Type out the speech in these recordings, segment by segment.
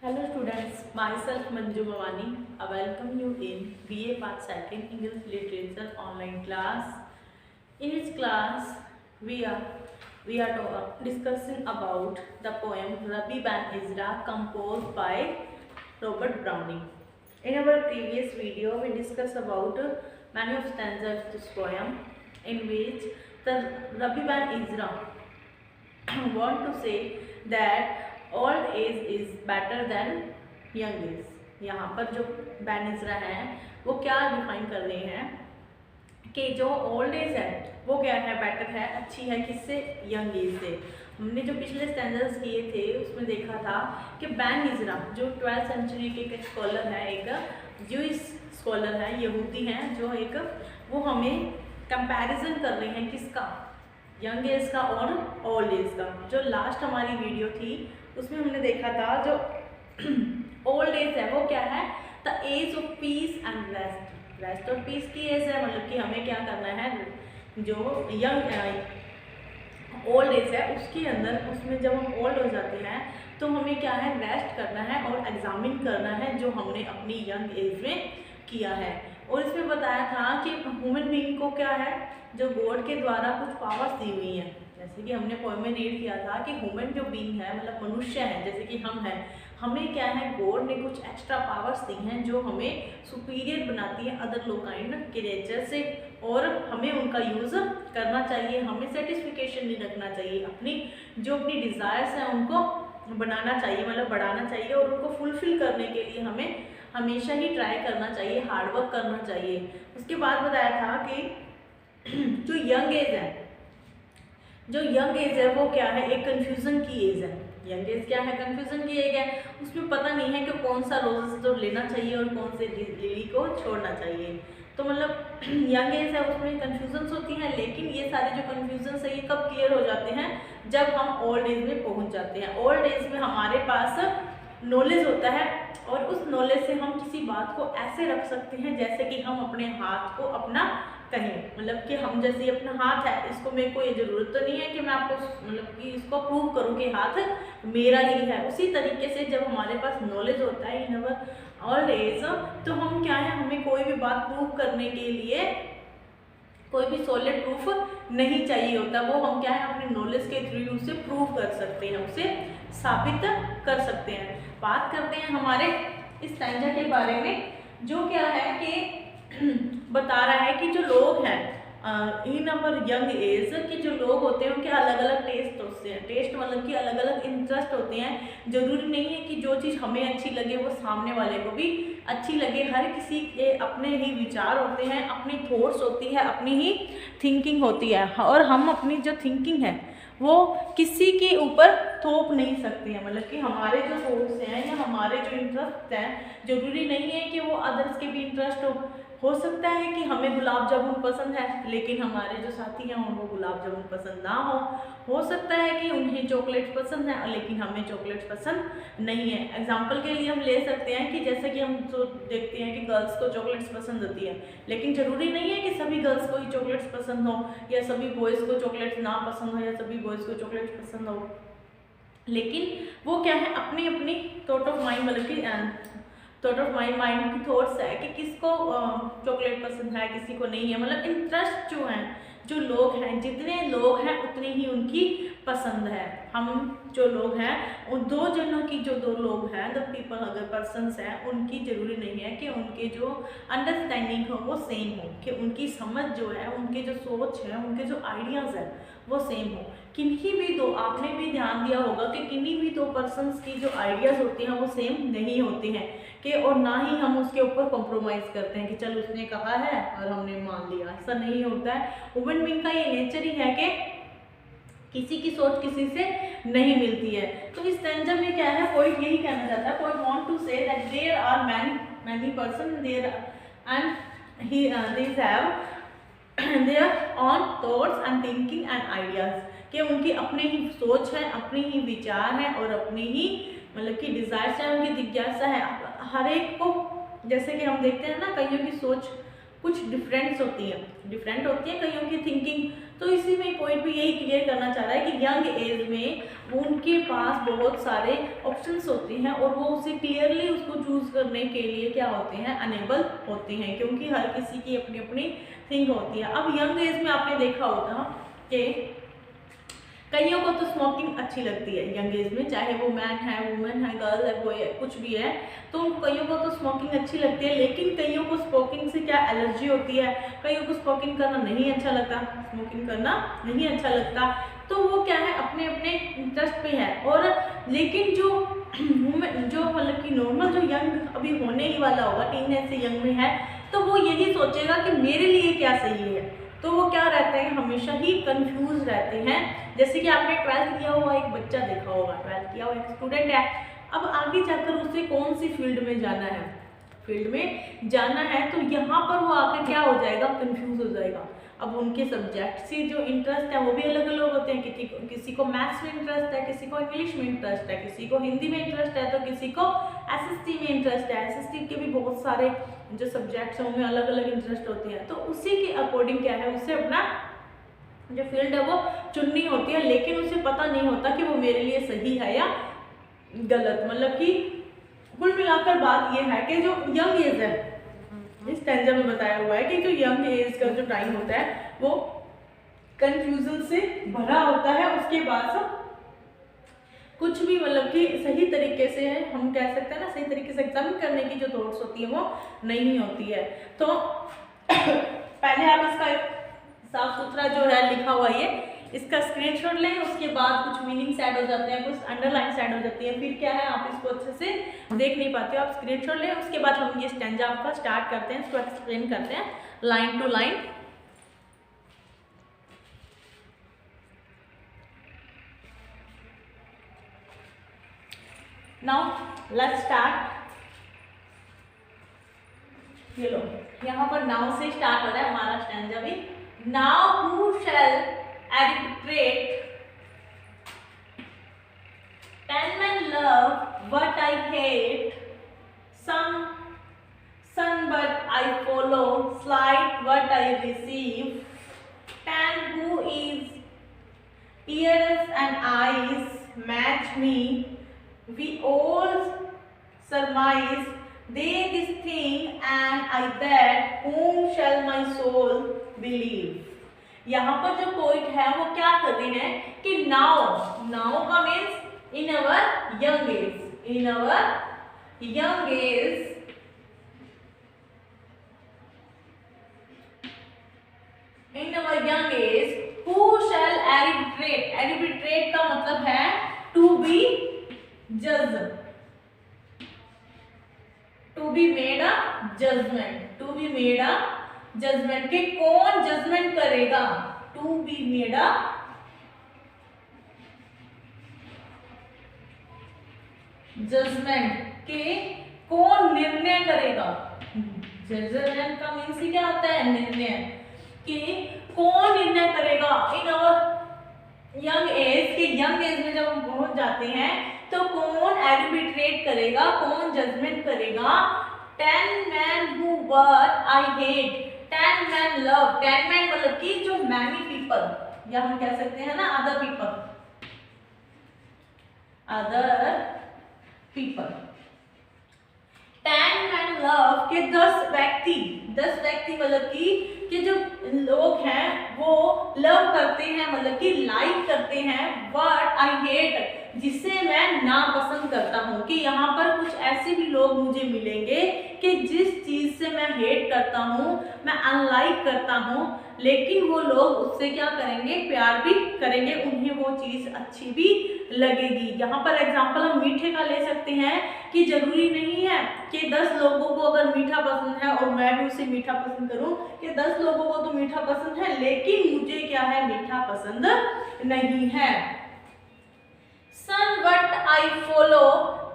Hello students, myself Manju Bhavani. I welcome you in BA Part 2nd English Literature online class. In this class, we are discussing about the poem Rabbi Ben Ezra composed by Robert Browning. In our previous video, we discussed about many of stanzas of this poem, in which the Rabbi Ben Ezra want to say that old age is better than young age. यहाँ पर जो ban इज़रा हैं वो क्या define कर रहे हैं कि जो ओल्ड एज है वो क्या है, बेटर है, अच्छी है किससे, यंग एज से। हमने जो पिछले स्टैंडर्ड्स किए थे उसमें देखा था कि बैन इज़रा जो 12th सेंचुरी के एक स्कॉलर है, एक ज्यूइश स्कॉलर है, यहूदी हैं, जो एक वो हमें कंपैरिजन कर रहे हैं किसका, यंग एज का और ओल्ड एज का। जो लास्ट हमारी वीडियो थी उसमें हमने देखा था जो ओल्ड एज है वो क्या है, the age of peace and rest. Rest और पीस की एज है, मतलब कि हमें क्या करना है, जो यंग ओल्ड एज है उसके अंदर, उसमें जब हम ओल्ड हो जाते हैं तो हमें क्या है, रेस्ट करना है और एग्जामिन करना है जो हमने अपनी यंग एज में किया है। और इसमें बताया था कि ह्यूमन बीइंग को क्या है, जो गॉड के द्वारा कुछ पावर्स दी हुई हैं। जैसे कि हमने पोएम में रीड किया था कि ह्यूमन जो बीइंग है, मतलब मनुष्य है जैसे कि हम हैं, हमें क्या है, गॉड ने कुछ एक्स्ट्रा पावर्स दी हैं जो हमें सुपीरियर बनाती है अदर लोकाइंड क्रिएचर से, और हमें उनका यूज़ करना चाहिए। हमें सेटिस्फिकेशन नहीं रखना चाहिए, अपनी डिज़ायर्स हैं उनको बनाना चाहिए, मतलब बढ़ाना चाहिए, और उनको फुलफिल करने के लिए हमें हमेशा ही ट्राई करना चाहिए, हार्डवर्क करना चाहिए। उसके बाद बताया था कि जो यंग एज है, वो क्या है, एक कन्फ्यूज़न की एज है। यंग एज क्या है, कन्फ्यूज़न की एज है, उसमें पता नहीं है कि कौन सा रोज़ तो लेना चाहिए और कौन से लिली को छोड़ना चाहिए। तो मतलब यंग एज है उसमें कन्फ्यूजन्स होती हैं, लेकिन ये सारे जो कन्फ्यूजन्स है ये कब क्लियर हो जाते हैं, जब हम ओल्ड एज में पहुंच जाते हैं। ओल्ड एज में हमारे पास नॉलेज होता है और उस नॉलेज से हम किसी बात को ऐसे रख सकते हैं जैसे कि हम अपने हाथ को अपना कहें, मतलब कि हम जैसे अपना हाथ है, इसको मेरे को ये ज़रूरत तो नहीं है कि मैं आपको मतलब कि इसको प्रूव करूँ कि हाथ मेरा ही है। उसी तरीके से जब हमारे पास नॉलेज होता है इन अवर ओल्ड एज, तो हम क्या है, हमें कोई भी बात प्रूव करने के लिए कोई भी सॉलिड प्रूफ नहीं चाहिए होता, वो हम क्या है अपनी नॉलेज के थ्रू उसे प्रूव कर सकते हैं, उसे साबित कर सकते हैं। बात करते हैं हमारे इस स्टैंजा के बारे में, जो क्या है कि बता रहा है कि जो लोग हैं इन अवर यंग एज के जो लोग होते हैं उनके अलग अलग टेस्ट होते हैं। टेस्ट मतलब कि अलग अलग इंटरेस्ट होते हैं। जरूरी नहीं है कि जो चीज़ हमें अच्छी लगे वो सामने वाले को भी अच्छी लगे। हर किसी के अपने ही विचार होते हैं, अपनी थॉट्स होती है, अपनी ही थिंकिंग होती है, और हम अपनी जो थिंकिंग है वो किसी के ऊपर थोप नहीं सकते हैं। मतलब कि हमारे जो थॉट्स हैं या हमारे जो इंटरेस्ट हैं, जरूरी नहीं है कि वो अदर्स के भी इंटरेस्ट हो सकता है कि हमें गुलाब जामुन पसंद है लेकिन हमारे जो साथी हैं उनको गुलाब जामुन पसंद ना हो सकता है कि उन्हें चॉकलेट पसंद है लेकिन हमें चॉकलेट पसंद नहीं है। एग्जाम्पल के लिए हम ले सकते हैं कि जैसे कि हम तो देखते हैं कि गर्ल्स को चॉकलेट्स पसंद होती है, लेकिन ज़रूरी नहीं है कि सभी गर्ल्स को ही चॉकलेट्स पसंद हो, या सभी बॉयज़ को चॉकलेट्स ना पसंद हो, या सभी बॉयज़ को चॉकलेट्स पसंद हो। लेकिन वो क्या है, अपनी अपनी थॉट ऑफ माइंड, मतलब कि थॉट ऑफ माइंड की थॉट्स है कि किसको चॉकलेट पसंद है, किसी को नहीं है। मतलब इंटरेस्ट जो हैं, जो लोग हैं, जितने लोग हैं उतनी ही उनकी पसंद है। हम जो लोग हैं उन दो जनों की, जो दो लोग हैं, द पीपल अगर पर्सनस हैं, उनकी ज़रूरी नहीं है कि उनके जो अंडरस्टैंडिंग हो वो सेम हो, कि उनकी समझ जो है, उनके जो सोच है, उनके जो आइडियाज़ हैं वो सेम हो। किन्हीं भी दो, आपने भी ध्यान दिया होगा कि किन्हीं भी दो पर्सनस की जो आइडियाज़ होते हैं वो सेम नहीं होते हैं, कि और ना ही हम उसके ऊपर कॉम्प्रोमाइज़ करते हैं कि चल उसने कहा है और हमने मान लिया। ऐसा नहीं होता है। ह्यूमन बीइंग का ये नेचर ही है कि किसी की सोच किसी से नहीं मिलती है। तो इस स्टैंजा में क्या है, पॉइंट यही कहना चाहता है, point want to say that there are many person there and he these have their own thoughts and thinking and ideas, कि उनकी अपनी ही सोच है, अपनी ही विचार है और अपनी ही मतलब कि डिज़ायर्स है, उनकी जिज्ञासा है। हर एक को, जैसे कि हम देखते हैं ना, कईयों की सोच कुछ डिफरेंट होती है कईयों की थिंकिंग। तो इसी में पॉइंट भी यही क्लियर करना चाह रहा है कि यंग एज में उनके पास बहुत सारे ऑप्शंस होते हैं और वो उसे क्लियरली उसको चूज करने के लिए क्या होते हैं, अनेबल होते हैं, क्योंकि हर किसी की अपनी अपनी थिंक होती है। अब यंग एज में आपने देखा होगा कि कईयों को तो स्मोकिंग अच्छी लगती है यंग एज में, चाहे वो मैन है, वुमेन है, गर्ल है, बॉय है, कुछ भी है, तो कईयों को तो स्मोकिंग अच्छी लगती है। लेकिन कईयों को स्मोकिंग से क्या एलर्जी होती है, कईयों को स्मोकिंग करना नहीं अच्छा लगता, तो वो क्या है, अपने अपने इंटरेस्ट पे है। और लेकिन जो मतलब कि नॉर्मल जो यंग अभी होने ही वाला होगा, टीनेज से यंग में है, तो वो यही सोचेगा कि मेरे लिए क्या सही है, तो वो क्या रहते हैं, हमेशा ही कंफ्यूज रहते हैं। जैसे कि आपने 12th किया हुआ एक बच्चा देखा होगा, 12th किया हुआ एक स्टूडेंट है, अब आगे जाकर उसे कौन सी फील्ड में जाना है, तो यहाँ पर वो आकर क्या हो जाएगा, कंफ्यूज हो जाएगा। अब उनके सब्जेक्ट से जो इंटरेस्ट है वो भी अलग अलग होते हैं, किसी को मैथ्स में इंटरेस्ट है, किसी को इंग्लिश में इंटरेस्ट है, किसी को हिंदी में इंटरेस्ट है, तो किसी को एसएसटी में इंटरेस्ट है। एसएसटी के भी बहुत सारे जो सब्जेक्ट्स हैं उनमें अलग अलग इंटरेस्ट होते हैं, तो उसी के अकॉर्डिंग क्या है, उसे अपना जो फील्ड है वो चुननी होती है। लेकिन उसे पता नहीं होता कि वो मेरे लिए सही है या गलत। मतलब कि कुल मिलाकर बात ये है कि जो यंग एज है, इस स्टैंजा में बताया हुआ है कि जो यंग एज का जो टाइम होता है वो कंफ्यूजन से भरा होता है। उसके बाद कुछ भी मतलब कि सही तरीके से हम कह सकते हैं ना, सही तरीके से एग्जामिन करने की जो थॉट्स होती है वो नहीं होती है। तो पहले आप इसका साफ सुथरा जो है लिखा हुआ ये इसका स्क्रीनशॉट लें, उसके बाद कुछ मीनिंग्स ऐड हो जाते हैं, कुछ अंडरलाइंस ऐड हो जाती है, फिर क्या है आप इसको अच्छे से देख नहीं पाते हो। आप स्क्रीनशॉट लें, उसके बाद हम ये स्टैंजा आपका स्टार्ट करते हैं, इसको एक्सप्लेन करते हैं line to line. Now let's start. ये लो, यहाँ पर नाउ से स्टार्ट हो रहा है हमारा स्टैंजा भी। Now who shell arbitrate, can men love what I hate, son but I follow, slight what I receive, can who is ears and eyes match me, we all surmise they this thing and I that, whom shall my soul believe। यहाँ पर जो poet है वो क्या कर रहे हैं कि नाउ का means in our young age who shall arbitrate का मतलब है टू बी जज, to be made a judgement के कौन जजमेंट करेगा, to be made a judgement के कौन निर्णय करेगा। जजमेंट का मीन्स ही क्या होता है, निर्णय, कि कौन निर्णय करेगा इन अवर यंग एज में जब हम पहुंच जाते हैं तो कौन एरिबिट्रेट करेगा, कौन जजमेंट करेगा। 10 men who what I hate, 10 men love, 10 men मतलब कि जो many people, या हम कह सकते हैं ना other people 10 men love के 10 व्यक्ति मतलब कि जो लोग हैं वो लव करते हैं, मतलब कि लाइक करते हैं what I hate, जिसे मैं नापसंद करता हूँ। कि यहाँ पर कुछ ऐसे भी लोग मुझे मिलेंगे कि जिस चीज से मैं हेट करता हूँ, मैं अनलाइक करता हूँ, लेकिन वो लोग उससे क्या करेंगे, प्यार भी करेंगे, उन्हें वो चीज अच्छी भी लगेगी। यहाँ पर एग्जांपल हम मीठे का ले सकते हैं कि जरूरी नहीं है कि 10 लोगों को अगर मीठा पसंद है और मैं भी उसे मीठा पसंद करूं, कि 10 लोगों को तो मीठा पसंद है लेकिन मुझे क्या है, मीठा पसंद नहीं है। सन बट आई फॉलो,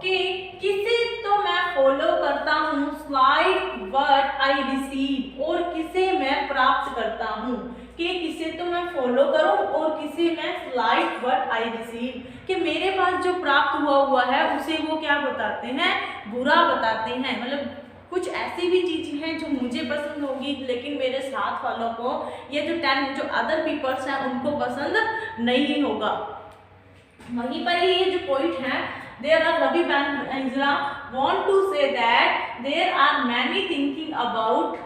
कि किसे तो मैं फॉलो करता हूँ, स्लाइड बट आई रिसीव, और किसे मैं प्राप्त करता हूँ। कि किसे तो मैं फॉलो करूँ और किसे मैं स्लाइड बट आई रिसीव, कि मेरे पास जो प्राप्त हुआ है उसे वो क्या बताते हैं, बुरा बताते हैं। मतलब कुछ ऐसी भी चीज़ें हैं जो मुझे पसंद होगी लेकिन मेरे साथ वालों को, ये जो 10 जो अदर पीपल्स हैं उनको पसंद नहीं होगा। वहीं पर ही ये जो पॉइंट है, there are Ravi Banjara want to say that there are many thinking about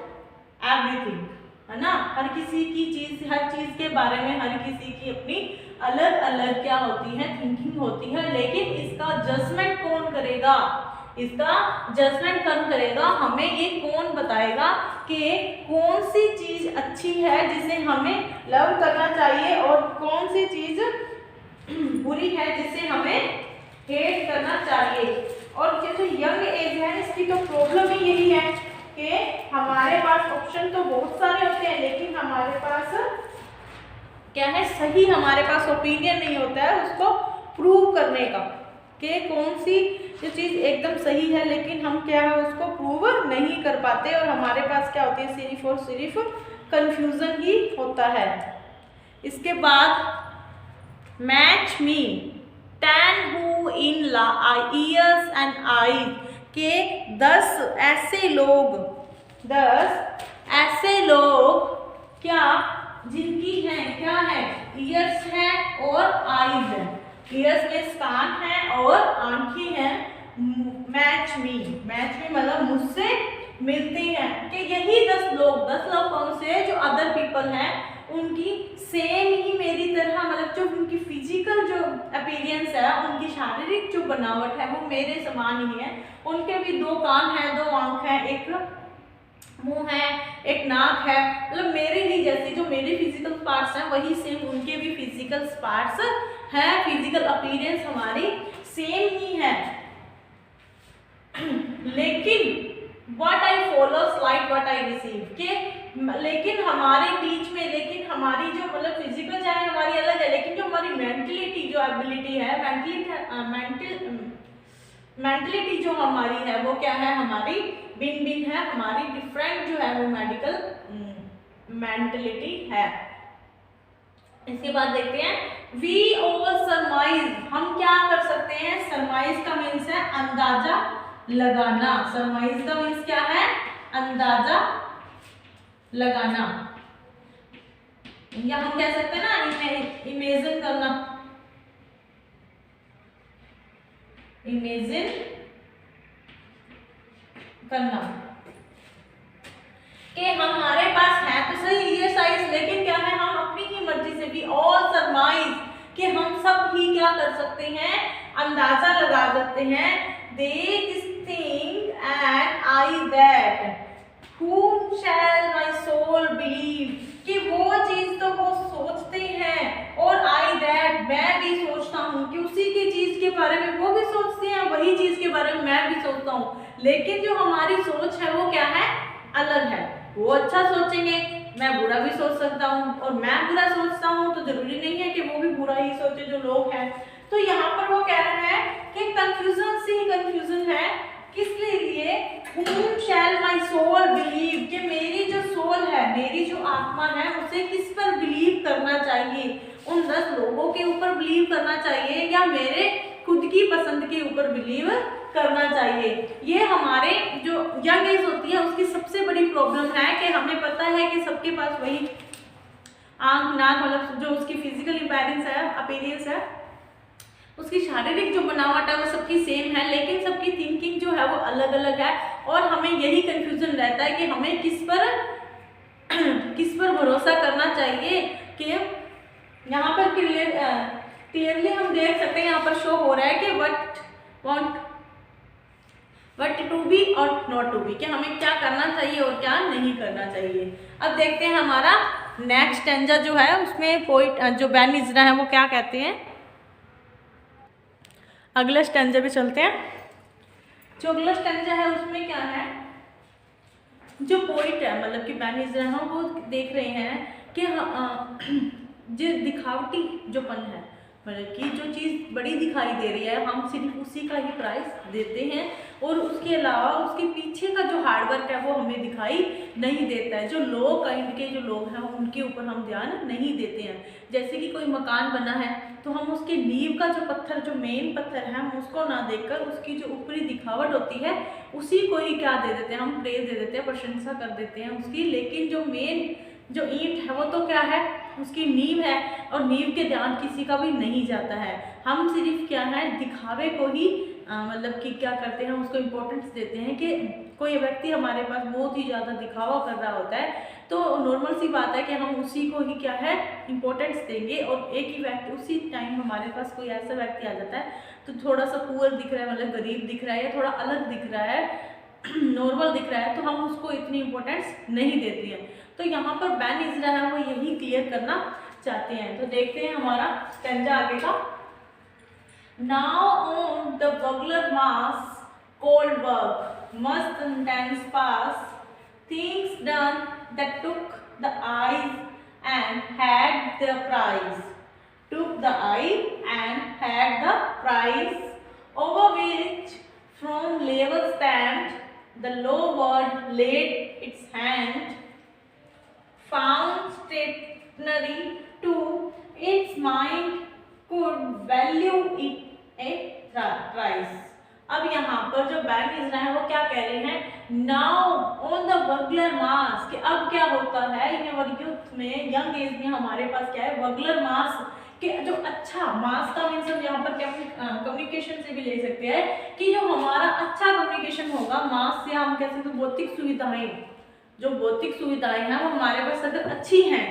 everything, है ना। हर किसी की चीज, हर चीज के बारे में हर किसी की अपनी अलग अलग क्या होती है, थिंकिंग होती है, लेकिन इसका जजमेंट कौन करेगा, इसका जजमेंट कौन करेगा, हमें ये कौन बताएगा कि कौन सी चीज अच्छी है जिसे हमें लव करना चाहिए और कौन सी चीज बुरी है जिसे हमें हेट करना चाहिए। और जो यंग एज है इसकी तो प्रॉब्लम ही यही है कि हमारे पास ऑप्शन तो बहुत सारे होते हैं लेकिन हमारे पास क्या है, सही हमारे पास ओपिनियन नहीं होता है उसको प्रूव करने का कि कौन सी जो चीज़ एकदम सही है, लेकिन हम क्या है उसको प्रूव नहीं कर पाते और हमारे पास क्या होती है, सिर्फ और सिर्फ कंफ्यूजन ही होता है। इसके बाद match me 10 who in ears and eyes के 10 ऐसे लोग क्या जिनकी हैं, क्या है, ईयर्स है और आईज है, ईयर्स में कान है और आंखें हैं, मैच मी मतलब मुझसे मिलते हैं, कि यही 10 लोग कौन से, जो अदर पीपल हैं उनकी सेम ही मेरी तरह, मतलब जो उनकी फिजिकल जो अपीयरेंस है, उनकी शारीरिक जो बनावट है वो मेरे समान ही है। उनके भी 2 कान हैं, 2 आंख है, एक मुंह है, एक नाक है, मतलब मेरे ही जैसे जो मेरे फिजिकल पार्ट्स हैं वही सेम उनके भी फिजिकल पार्ट्स हैं, फिजिकल अपीयरेंस हमारी सेम ही है। लेकिन what I follows like what I receive, के लेकिन हमारे बीच में, लेकिन हमारी जो मतलब फिजिकल चाहे हमारी अलग है, लेकिन जो हमारी मेंटलिटी जो एबिलिटी है, मेंटलिटी जो हमारी है वो क्या है, हमारी भिन्न है, हमारी डिफरेंट जो है वो मेडिकल मेंटलिटी है। इसके बाद देखते हैं वी ऑल सरमाइज, हम क्या कर सकते हैं, सरमाइज का मीन्स है अंदाजा लगाना, सरमाइज का मीन्स क्या है, अंदाजा लगाना, या हम कह सकते हैं ना इमेजिन करना, इमेजिन करना कि हमारे पास है तो सही ये साइज, लेकिन क्या है, हम अपनी ही मर्जी से भी ऑल सरमाइज कि हम सब ही क्या कर सकते हैं, अंदाजा लगा सकते हैं, they think and I that whom shall my soul believe, कि वो चीज तो वो सोचते हैं और I that मैं भी सोचता हूँ, कि उसी की चीज के बारे में वो भी सोचते हैं, वही चीज के बारे में मैं भी सोचता हूँ, लेकिन जो हमारी सोच है वो क्या है, अलग है। वो अच्छा सोचेंगे, मैं बुरा भी सोच सकता हूँ, और मैं बुरा सोचता हूँ तो जरूरी नहीं है कि वो भी बुरा ही सोचे जो लोग हैं। तो यहाँ पर वो कह रहे हैं कि कंफ्यूजन से ही कंफ्यूजन है, किसके लिए, whom shall my soul believe, कि मेरी जो सोल है, मेरी जो आत्मा है उसे किस पर बिलीव करना चाहिए, उन 10 लोगों के ऊपर बिलीव करना चाहिए या मेरे खुद की पसंद के ऊपर बिलीव करना चाहिए। ये हमारे जो यंग एज होती है उसकी सबसे बड़ी प्रॉब्लम है कि हमें पता है कि सबके पास वही आंख नाक, मतलब जो उसकी फिजिकल अपीयरेंस है, उसकी शारीरिक जो बनावट है वो सबकी सेम है, लेकिन सबकी थिंकिंग जो है वो अलग अलग है, और हमें यही कंफ्यूजन रहता है कि हमें किस पर भरोसा करना चाहिए। कि यहाँ पर क्लियरली हम देख सकते हैं, यहाँ पर शो हो रहा है कि वट टू बी और नॉट टू बी, कि हमें क्या करना चाहिए और क्या नहीं करना चाहिए। अब देखते हैं हमारा नेक्स्ट स्टैंजा जो है उसमें पोइट जो बैन इजरा है वो क्या कहते हैं। अगला स्टैंजा पे चलते हैं। जो अगला स्टैंजा है उसमें क्या है, जो पोइट है मतलब कि बैन इजरा है वो देख रहे हैं कि जो दिखावटी जो पन है, मतलब कि जो चीज़ बड़ी दिखाई दे रही है हम सिर्फ उसी का ही प्राइस देते हैं, और उसके अलावा उसके पीछे का जो हार्डवर्क है वो हमें दिखाई नहीं देता है। जो लो काइंड के जो लोग हैं उनके ऊपर हम ध्यान नहीं देते हैं। जैसे कि कोई मकान बना है तो हम उसके नींव का जो पत्थर, जो मेन पत्थर है, हम उसको ना देखकर उसकी जो ऊपरी दिखावट होती है उसी को ही क्या दे देते हैं, हम प्रेज दे देते हैं, प्रशंसा कर देते हैं उसकी। लेकिन जो मेन जो ईंट है वो तो क्या है, उसकी नींव है, और नींव के ध्यान किसी का भी नहीं जाता है। हम सिर्फ क्या है, दिखावे को ही मतलब कि क्या करते हैं, उसको इम्पोर्टेंस देते हैं कि कोई व्यक्ति हमारे पास बहुत ही ज़्यादा दिखावा कर रहा होता है तो नॉर्मल सी बात है कि हम उसी को ही क्या है इम्पोर्टेंस देंगे। और एक ही व्यक्ति उसी टाइम हमारे पास कोई ऐसा व्यक्ति आ जाता है तो थोड़ा सा पुअर दिख रहा है, मतलब गरीब दिख रहा है, या थोड़ा अलग दिख रहा है, नॉर्मल दिख रहा है, तो हम उसको इतनी इम्पोर्टेंस नहीं देते हैं। तो यहाँ पर बैन इजरा है वो यही क्लियर करना चाहते हैं। तो देखते हैं हमारा स्टैंजा आगे का। Now on the burglar mass cold work must intense pass, things done that took the eyes and had the prize, took the eye and had the prize, over which from level stand the low word laid its hand, found stationary to its mind could value it a price। अब यहाँ पर जो ban इजरा है वो क्या कह रहे हैं, नाउ ऑन द वर्गुलर मास, कि अब क्या होता है इन अवर यूथ में, यंग एज में हमारे पास क्या है, वर्गुलर मास के जो अच्छा मास का मीन्स हम यहाँ पर कम्युनिकेशन से भी ले सकते हैं कि जो हमारा अच्छा कम्युनिकेशन होगा, मास से हम कैसे, तो भौतिक सुविधाएं, जो भौतिक सुविधाएं हैं वो हमारे पास अगर अच्छी हैं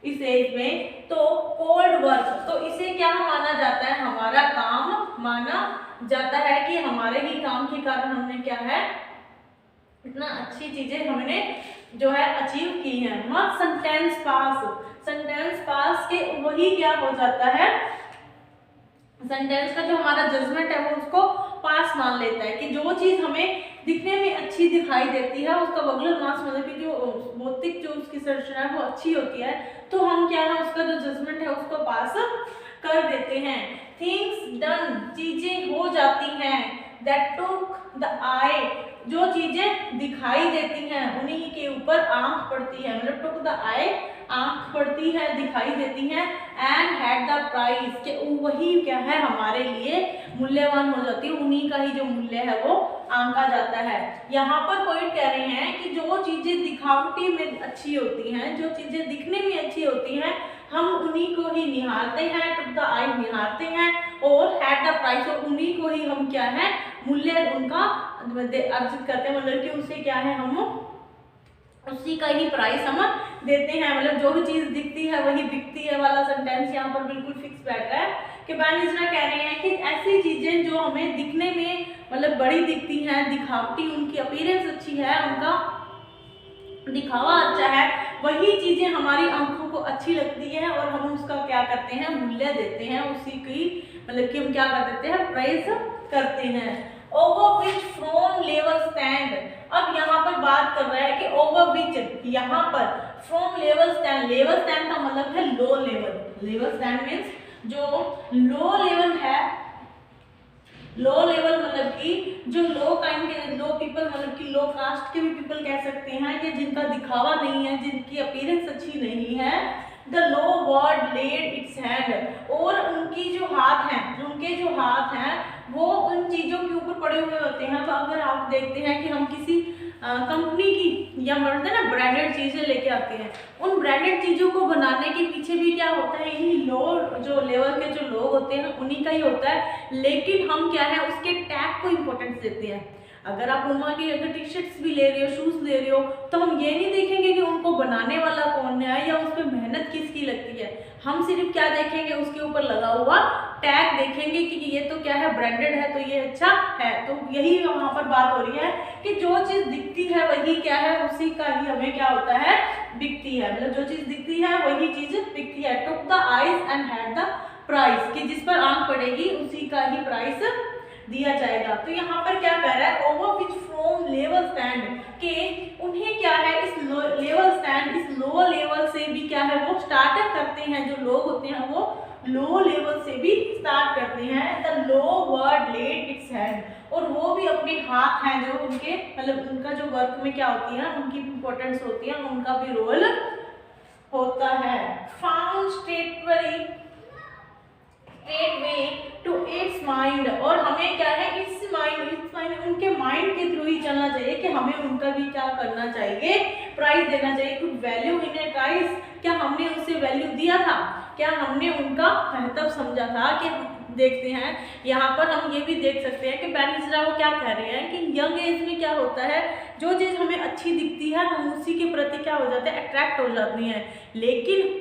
इस एज में, तो कोल्ड वर्क, तो इसे क्या माना जाता है, हमारा काम माना जाता है कि हमारे ही काम के कारण हमने क्या है इतना अच्छी चीजें हमने जो है अचीव की है। मत सेंटेंस पास, सेंटेंस पास के वही क्या हो जाता है, सेंटेंस का जो हमारा जजमेंट है वो उसको पास मान लेता है कि जो चीज हमें दिखने में अच्छी दिखाई देती है उसका वर्गुलर मास मतलब कि जो भौतिक जो उसकी संरचना है वो अच्छी होती है, तो हम क्या है उसका जो जजमेंट है उसको पास कर देते हैं। थिंग्स डन, चीजें हो जाती हैं, दैट टुक द आई, जो चीजें दिखाई देती हैं उन्हीं के ऊपर आंख पड़ती है, मतलब टुक द आई आंख पड़ती है, दिखाई देती हैं, एंड हैड द प्राइस, के वही क्या है हमारे लिए मूल्यवान हो जाती है, उन्हीं का ही जो मूल्य है वो आंका जाता है। यहाँ पर पॉइंट कह रहे हैं कि जो चीजें दिखावटी में अच्छी होती हैं, जो चीजें दिखने में अच्छी होती हैं, हम उन्हीं को ही निहारते हैं, टुक द आई निहारते हैं, और हैड द प्राइस, और उन्हीं को ही हम क्या है मूल्य उनका अर्जित करते हैं, मतलब कि उसे क्या है हम उसी का ही प्राइस हम देते हैं, मतलब जो भी चीज दिखती है वही बिकती है वाला सेंटेंस यहाँ पर बिल्कुल फिक्स बैठ रहा है कि बैन इजरा कह रहे हैं कि ऐसी चीजें जो हमें दिखने में मतलब बड़ी दिखती हैं, दिखावटी, उनकी अपीयरेंस अच्छी है, उनका दिखावा अच्छा है, वही चीजें हमारी आंखों को अच्छी लगती है और हम उसका क्या करते हैं मूल्य देते हैं, उसी की मतलब कि हम क्या कर देते हैं प्राइस करते हैं। Over which from level stand, अब यहाँ पर बात कर रहा है कि ओवर विच, यहाँ पर from level stand, level stand का मतलब है low level, level stand means जो लो लेवल है, लो लेवल मतलब कि जो लो काइंड के लो पीपल मतलब कि लो कास्ट के भी पीपल कह सकते हैं कि जिनका दिखावा नहीं है, जिनकी अपीयरेंस अच्छी नहीं है, the lo word led its hand, और उनकी जो हाथ हैं, उनके जो हाथ हैं वो उन चीजों के ऊपर पड़े हुए होते हैं। तो अगर आप देखते हैं कि हम किसी कंपनी की या बोलते हैं ना ब्रांडेड चीजें लेके आते हैं, उन ब्रांडेड चीजों को बनाने के पीछे भी क्या होता है, इन्हीं लो जो लेवल के जो लोग होते हैं उन्हीं का ही होता है, लेकिन हम क्या है उसके टैग को इम्पोर्टेंस देते हैं। अगर आप उमा की अगर टी शर्ट्स भी ले रहे हो, शूज ले रहे हो, तो हम ये नहीं देखेंगे कि उनको बनाने वाला कौन है या उस पर मेहनत किसकी लगती है, हम सिर्फ क्या देखेंगे उसके ऊपर लगा हुआ टैग देखेंगे कि ये तो क्या है ब्रांडेड है तो ये अच्छा है। तो यही वहाँ पर बात हो रही है कि जो चीज दिखती है वही क्या है उसी का ही हमें क्या होता है बिकती है, मतलब जो चीज दिखती है वही चीज बिकती है। Took the eyes and had the price, कि जिस पर आंख पड़ेगी उसी का ही प्राइस दिया जाएगा। तो यहाँ पर क्या कह रहा है, over which from level stand, के उन्हें क्या है इस लेवल स्टैंड, इस लो लेवल से भी क्या है वो स्टार्ट करते हैं, जो लोग होते हैं वो लो लेवल से भी स्टार्ट करते हैं। The lo word led its hand, और वो भी अपने हाथ हैं जो उनके मतलब उनका जो वर्क में क्या होती है उनकी इंपॉर्टेंस होती है, उनका भी रोल होता है। Found stationary straight way to its mind, और हमें क्या है इट्स माइंड उनके माइंड के थ्रू ही चलना चाहिए कि हमें उनका भी क्या करना चाहिए, प्राइस देना चाहिए। कुछ वैल्यू इन ए प्राइस, क्या हमने उसे वैल्यू दिया था, क्या हमने उनका महत्व समझा था। कि देखते हैं यहाँ पर हम ये भी देख सकते हैं कि बेनिसरा वो क्या कह रहे हैं कि यंग एज में क्या होता है, जो चीज़ हमें अच्छी दिखती है हम उसी के प्रति क्या हो जाते हैं, अट्रैक्ट हो जाती हैं, लेकिन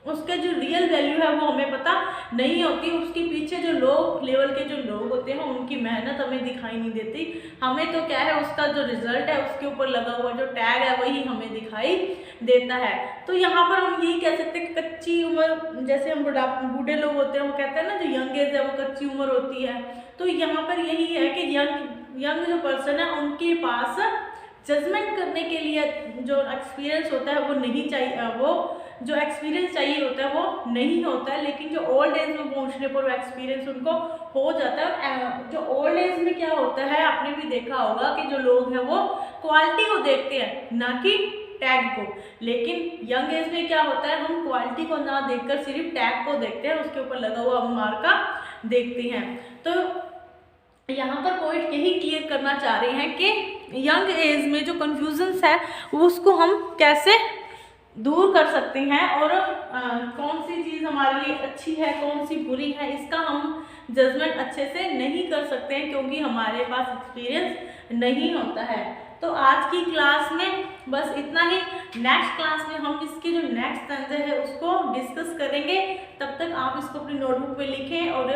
उसके जो रियल वैल्यू है वो हमें पता नहीं होती। उसके पीछे जो लो लेवल के जो लोग होते हैं उनकी मेहनत हमें दिखाई नहीं देती। हमें तो क्या है उसका जो रिजल्ट है उसके ऊपर लगा हुआ जो टैग है वही हमें दिखाई देता है। तो यहाँ पर हम यही कह सकते हैं कि कच्ची उम्र, जैसे हम बूढ़े लोग होते हैं वो कहते हैं ना जो यंग एज है वो कच्ची उम्र होती है। तो यहाँ पर यही है कि यंग जो पर्सन है उनके पास जजमेंट करने के लिए जो एक्सपीरियंस होता है वो नहीं चाहिए, वो जो एक्सपीरियंस चाहिए होता है वो नहीं होता है, लेकिन जो ओल्ड एज में पहुंचने पर वो एक्सपीरियंस उनको हो जाता है। जो ओल्ड एज में क्या होता है आपने भी देखा होगा कि जो लोग हैं वो क्वालिटी को देखते हैं ना कि टैग को, लेकिन यंग एज में क्या होता है हम क्वालिटी को ना देखकर सिर्फ टैग को देखते हैं, उसके ऊपर लगा हुआ मार्का देखते हैं। तो यहाँ पर पॉइंट यही क्लियर करना चाह रहे हैं कि यंग एज में जो कन्फ्यूजन्स है उसको हम कैसे दूर कर सकते हैं, और कौन सी चीज़ हमारे लिए अच्छी है कौन सी बुरी है इसका हम जजमेंट अच्छे से नहीं कर सकते हैं क्योंकि हमारे पास एक्सपीरियंस नहीं होता है। तो आज की क्लास में बस इतना ही। नेक्स्ट क्लास में हम इसके जो नेक्स्ट स्टैंजा है उसको डिस्कस करेंगे। तब तक आप इसको अपनी नोटबुक में लिखें और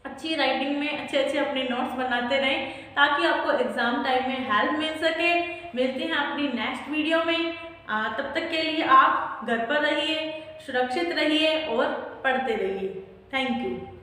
अच्छी राइटिंग में अच्छे अपने नोट्स बनाते रहें ताकि आपको एग्ज़ाम टाइम में हेल्प मिल सके। मिलते हैं अपनी नेक्स्ट वीडियो में। तब तक के लिए आप घर पर रहिए, सुरक्षित रहिए और पढ़ते रहिए। Thank you.